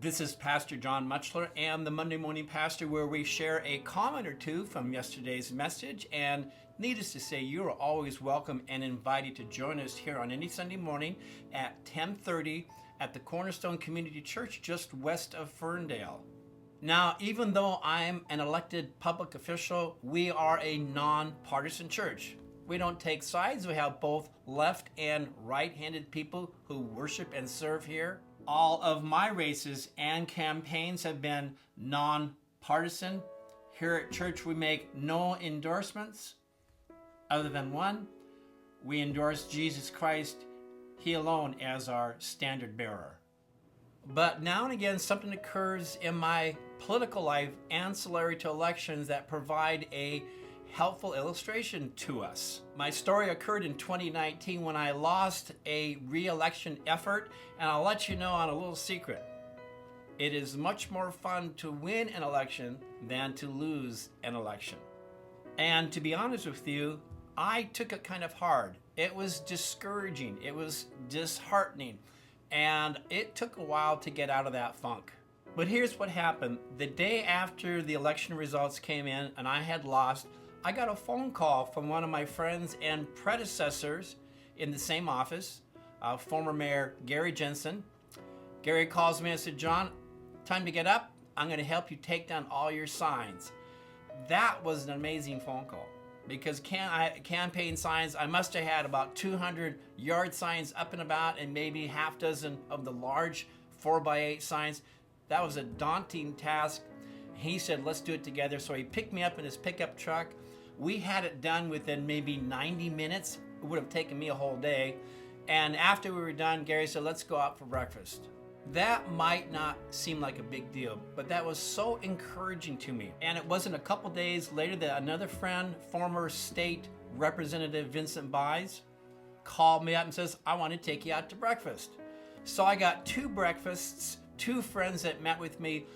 This is Pastor John Muchler and the Monday Morning Pastor, where we share a comment or two from yesterday's message. And needless to say, you are always welcome and invited to join us here on any Sunday morning at 10:30 at the Cornerstone Community Church just west of Ferndale. Now, even though I'm an elected public official, we are a non-partisan church. We don't take sides. We have both left and right-handed people who worship and serve here. All of my races and campaigns have been non-partisan. Here at church, we make no endorsements other than one. We endorse Jesus Christ, He alone, as our standard bearer. But now and again, something occurs in my political life ancillary to elections that provide a helpful illustration to us. My story occurred in 2019 when I lost a re-election effort, and I'll let you know on a little secret. It is much more fun to win an election than to lose an election. And to be honest with you, I took it kind of hard. It was discouraging. It was disheartening. And it took a while to get out of that funk. But here's what happened. The day after the election results came in and I had lost, I got a phone call from one of my friends and predecessors in the same office, former Mayor Gary Jensen. Gary calls me and said, "John, time to get up. I'm going to help you take down all your signs." That was an amazing phone call because campaign signs, I must have had about 200 yard signs up and about and maybe half dozen of the large 4x8 signs. That was a daunting task. He said, "Let's do it together." So he picked me up in his pickup truck. We had it done within maybe 90 minutes. It would have taken me a whole day. And after we were done, Gary said, "Let's go out for breakfast." That might not seem like a big deal, but that was so encouraging to me. And it wasn't a couple days later that another friend, former state representative Vincent Buys, called me up and says, "I want to take you out to breakfast." So I got 2 breakfasts, 2 friends that met with me,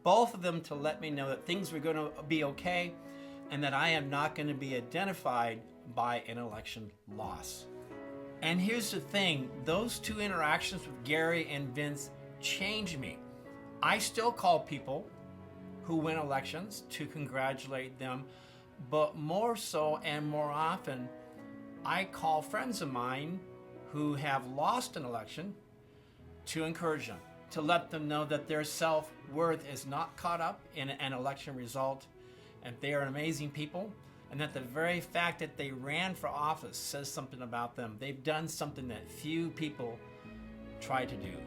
both of them to let me know that things were going to be okay and that I am not going to be identified by an election loss. And here's the thing, those 2 interactions with Gary and Vince changed me. I still call people who win elections to congratulate them, but more so and more often, I call friends of mine who have lost an election to encourage them, to let them know that their self-worth is not caught up in an election result, and they are amazing people, and that the very fact that they ran for office says something about them. They've done something that few people try to do.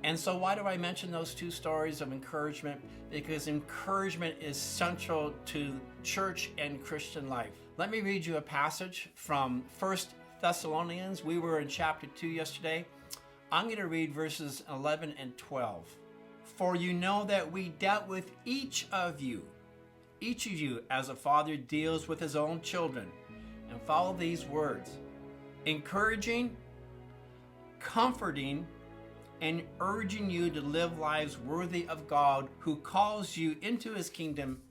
And so why do I mention those 2 stories of encouragement? Because encouragement is central to church and Christian life. Let me read you a passage from 1 Thessalonians. We were in chapter 2 yesterday. I'm going to read verses 11 and 12. "For you know that we dealt with each of you as a father deals with his own children." And follow these words: encouraging, comforting, and urging you to live lives worthy of God who calls you into his kingdom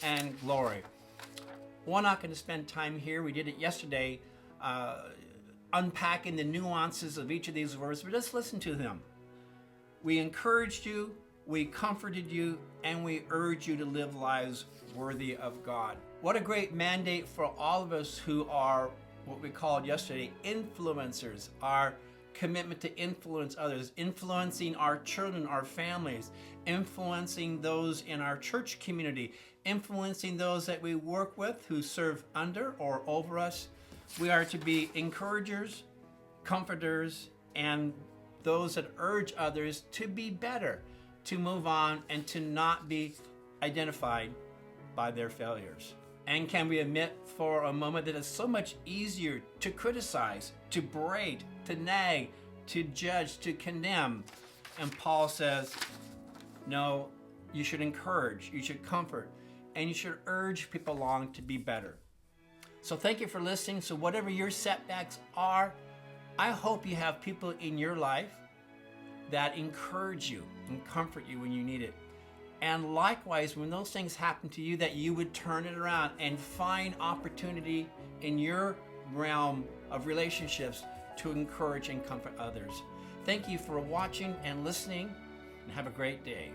and glory. We're not going to spend time here. We did it yesterday, unpacking the nuances of each of these words, but just listen to them. We encouraged you, we comforted you, and we urge you to live lives worthy of God. What a great mandate for all of us who are what we called yesterday influencers. Our commitment to influence others, influencing our children, our families, influencing those in our church community, influencing those that we work with who serve under or over us. We are to be encouragers, comforters, and those that urge others to be better, to move on, and to not be identified by their failures. And can we admit for a moment that it's so much easier to criticize, to berate, to nag, to judge, to condemn? And Paul says, no, you should encourage, you should comfort, and you should urge people along to be better. So thank you for listening. So whatever your setbacks are, I hope you have people in your life that encourage you and comfort you when you need it. And likewise, when those things happen to you, that you would turn it around and find opportunity in your realm of relationships to encourage and comfort others. Thank you for watching and listening. and have a great day.